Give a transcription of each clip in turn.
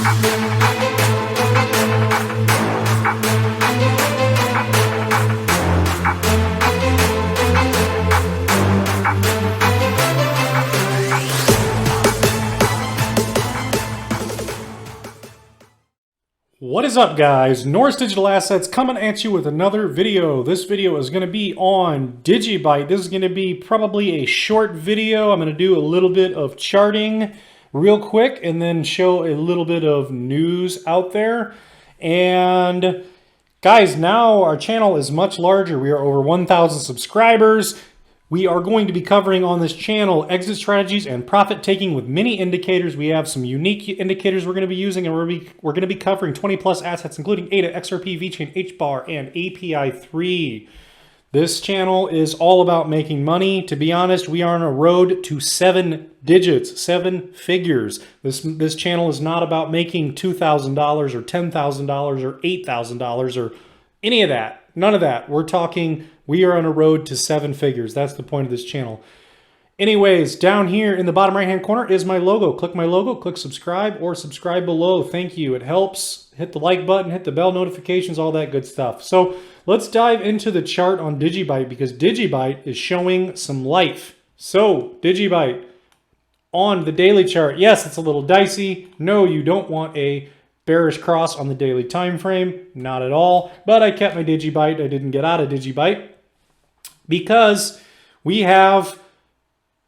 What is up, guys? Norse Digital Assets coming at you with another video. This video is going to be on Digibyte. This is going to be probably a short video. I'm going to do a little bit of charting real quick and then show a little bit of news out there. And guys, now our channel is much larger. We are over 1,000 subscribers. We are going to be covering on this channel exit strategies and profit taking with many indicators. We have some unique indicators we're going to be using, and we're going to be covering 20 plus assets, including ADA, XRP, VChain, HBAR, and API3. This channel is all about making money. To be honest, we are on a road to 7 digits, 7 figures. This channel is not about making $2,000 or $10,000 or $8,000 or any of that. None of that. We're talking, we are on a road to 7 figures. That's the point of this channel. Anyways, down here in the bottom right-hand corner is my logo. Click my logo, click subscribe, or subscribe below. Thank you. It helps. Hit the like button, hit the bell notifications, all that good stuff. So let's dive into the chart on Digibyte because Digibyte is showing some life. So Digibyte on the daily chart. Yes, it's a little dicey. No, you don't want a bearish cross on the daily time frame, not at all. But I kept my Digibyte. I didn't get out of Digibyte because we have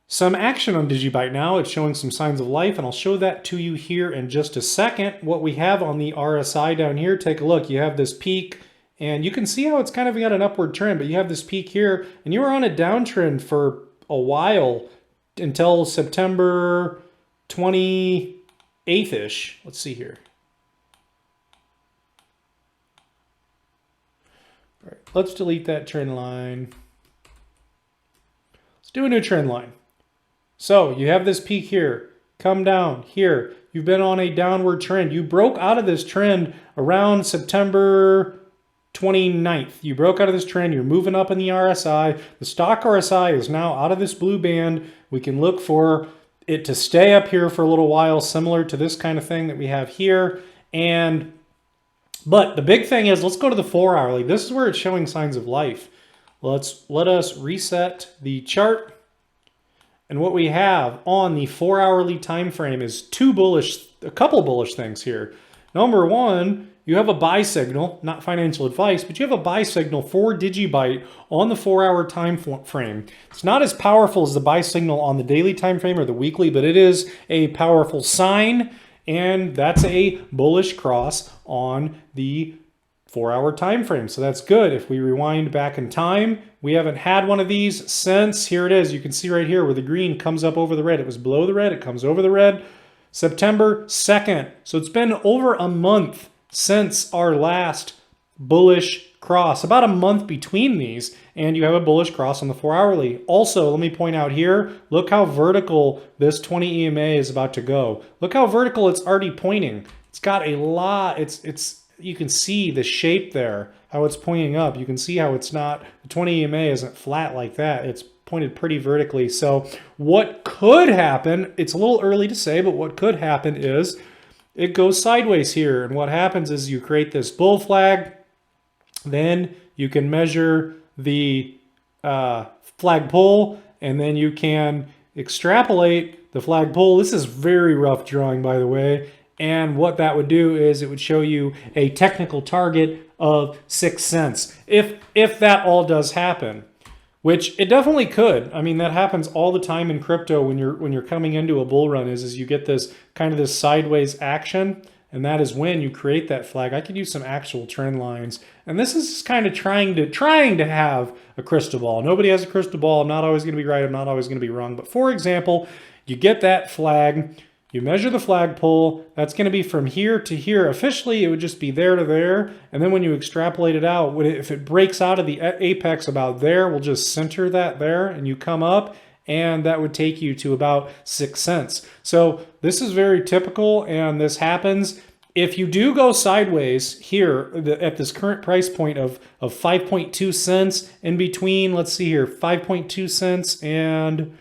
some action on Digibyte now. It's showing some signs of life, and I'll show that to you here in just a second. What we have on the RSI down here, take a look. You have this peak, and you can see how it's kind of got an upward trend, but you have this peak here, and you were on a downtrend for a while until September 28th-ish. Let's see here. All right, let's delete that trend line. Let's do a new trend line. So you have this peak here, come down here. You've been on a downward trend. You broke out of this trend around September 29th. You broke out of this trend. You're moving up in the RSI. The stock RSI is now out of this blue band. We can look for it to stay up here for a little while, similar to this kind of thing that we have here. But the big thing is, let's go to the 4-hourly. This is where it's showing signs of life. Let us reset the chart. And what we have on the 4-hourly time frame is a couple bullish things here. Number one, you have a buy signal, not financial advice, but you have a buy signal for Digibyte on the 4-hour time frame. It's not as powerful as the buy signal on the daily time frame or the weekly, but it is a powerful sign. And that's a bullish cross on the 4-hour time frame. So that's good. If we rewind back in time, we haven't had one of these since, here it is. You can see right here where the green comes up over the red. It was below the red. It comes over the red. September 2nd. So it's been over a month since our last bullish cross. About a month between these, and you have a bullish cross on the 4-hourly. Also, let me point out here, look how vertical this 20 EMA is about to go. Look how vertical it's already pointing. It's got a lot, you can see the shape there, how it's pointing up. You can see how it's not, the 20 EMA isn't flat like that. It's pointed pretty vertically. So what could happen, it's a little early to say, but what could happen is it goes sideways here. And what happens is you create this bull flag. Then you can measure the flag pull, and then you can extrapolate the flag pull. This is very rough drawing, by the way. And what that would do is it would show you a technical target of 6 cents. If that all does happen, which it definitely could. I mean, that happens all the time in crypto when you're coming into a bull run is you get this kind of this sideways action. And that is when you create that flag. I could use some actual trend lines. And this is just kind of trying to have a crystal ball. Nobody has a crystal ball. I'm not always going to be right. I'm not always going to be wrong. But for example, you get that flag. You measure the flag pull. That's going to be from here to here. Officially, it would just be there to there. And then when you extrapolate it out, if it breaks out of the apex about there, we'll just center that there. And you come up. And that would take you to about 6 cents. So this is very typical, and this happens. If you do go sideways here at this current price point of 5.2 cents in between, let's see here, 5.2 cents and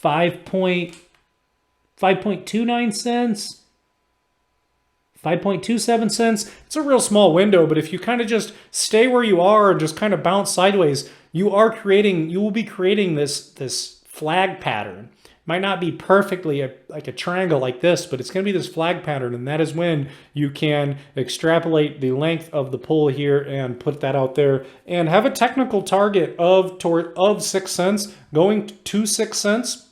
5.29 cents. 5.27 cents. It's a real small window, but if you kind of just stay where you are and just kind of bounce sideways, you will be creating this flag pattern. Might not be perfectly like a triangle like this, but it's going to be this flag pattern, and that is when you can extrapolate the length of the pull here and put that out there and have a technical target of 6 cents going to 6 cents.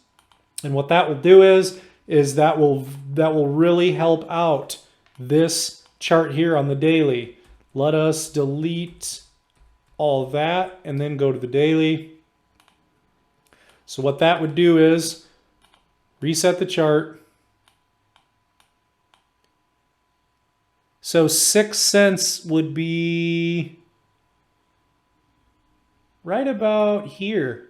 And what that will do is that will really help out this chart here on the daily. Let us delete all that and then go to the daily. So what that would do is reset the chart. So 6 cents would be right about here.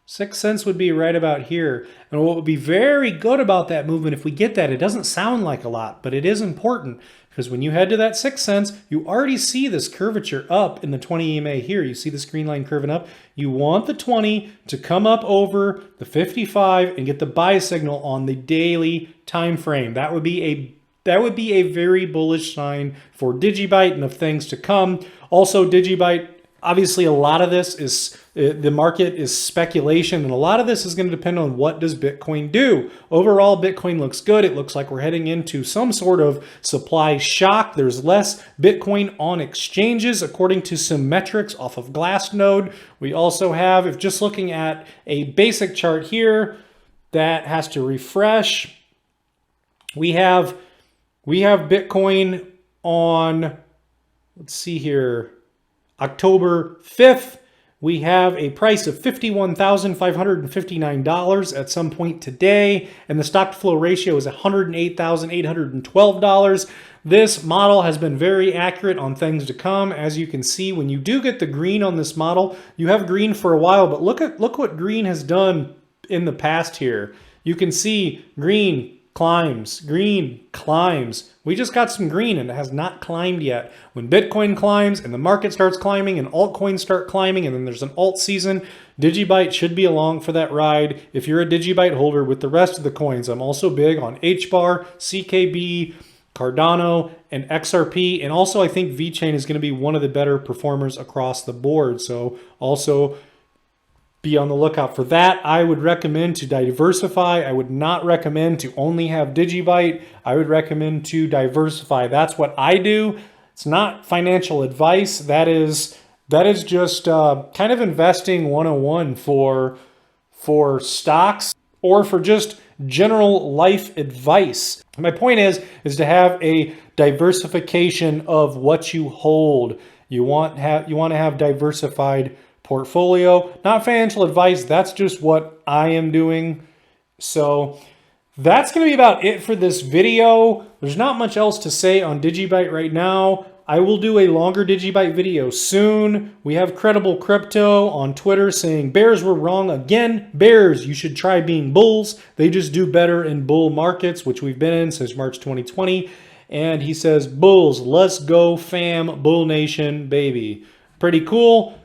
6 cents would be right about here. And what would be very good about that movement, if we get that, it doesn't sound like a lot, but it is important, because when you head to that 6 cents, you already see this curvature up in the 20 EMA here. You see this green line curving up. You want the 20 to come up over the 55 and get the buy signal on the daily time frame. That would be a very bullish sign for Digibyte and of things to come. Also, Digibyte, obviously a lot of this is, the market is speculation, and a lot of this is going to depend on what does Bitcoin do. Overall, Bitcoin looks good. It looks like we're heading into some sort of supply shock. There's less Bitcoin on exchanges, according to some metrics off of Glassnode. We also have, if just looking at a basic chart here, that has to refresh. We have Bitcoin on, let's see here, October 5th, we have a price of $51,559 at some point today, and the stock to flow ratio is $108,812. This model has been very accurate on things to come. As you can see, when you do get the green on this model, you have green for a while, but look what green has done in the past here. You can see green climbs, green climbs. We just got some green and it has not climbed yet. When Bitcoin climbs and the market starts climbing and altcoins start climbing and then there's an alt season, Digibyte should be along for that ride if you're a Digibyte holder with the rest of the coins. I'm also big on HBAR, CKB, Cardano, and XRP. And also I think VeChain is going to be one of the better performers across the board. So also be on the lookout for that. I would recommend to diversify. I would not recommend to only have Digibyte. I would recommend to diversify. That's what I do. It's not financial advice. That is just kind of investing 101 for stocks or for just general life advice. My point is to have a diversification of what you hold. You want to have diversified portfolio, not financial advice. That's just what I am doing. So that's going to be about it for this video. There's not much else to say on Digibyte right now. I will do a longer Digibyte video soon. We have Credible Crypto on Twitter saying bears were wrong again. Bears, you should try being bulls. They just do better in bull markets, which we've been in since March 2020. And he says, bulls, let's go fam, bull nation, baby. Pretty cool.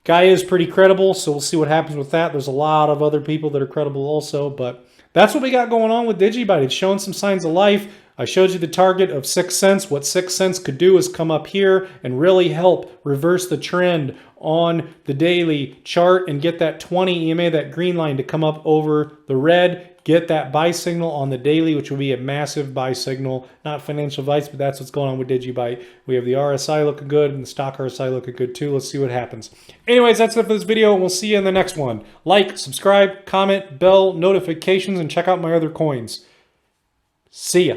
Guy is pretty credible, so we'll see what happens with that. There's a lot of other people that are credible also, but that's what we got going on with Digibyte. It's showing some signs of life. I showed you the target of 6 cents. What 6 cents could do is come up here and really help reverse the trend on the daily chart and get that 20 EMA, that green line, to come up over the red. Get that buy signal on the daily, which will be a massive buy signal. Not financial advice, but that's what's going on with Digibyte. We have the RSI looking good and the stock RSI looking good too. Let's see what happens. Anyways, that's it for this video, and we'll see you in the next one. Like, subscribe, comment, bell, notifications, and check out my other coins. See ya.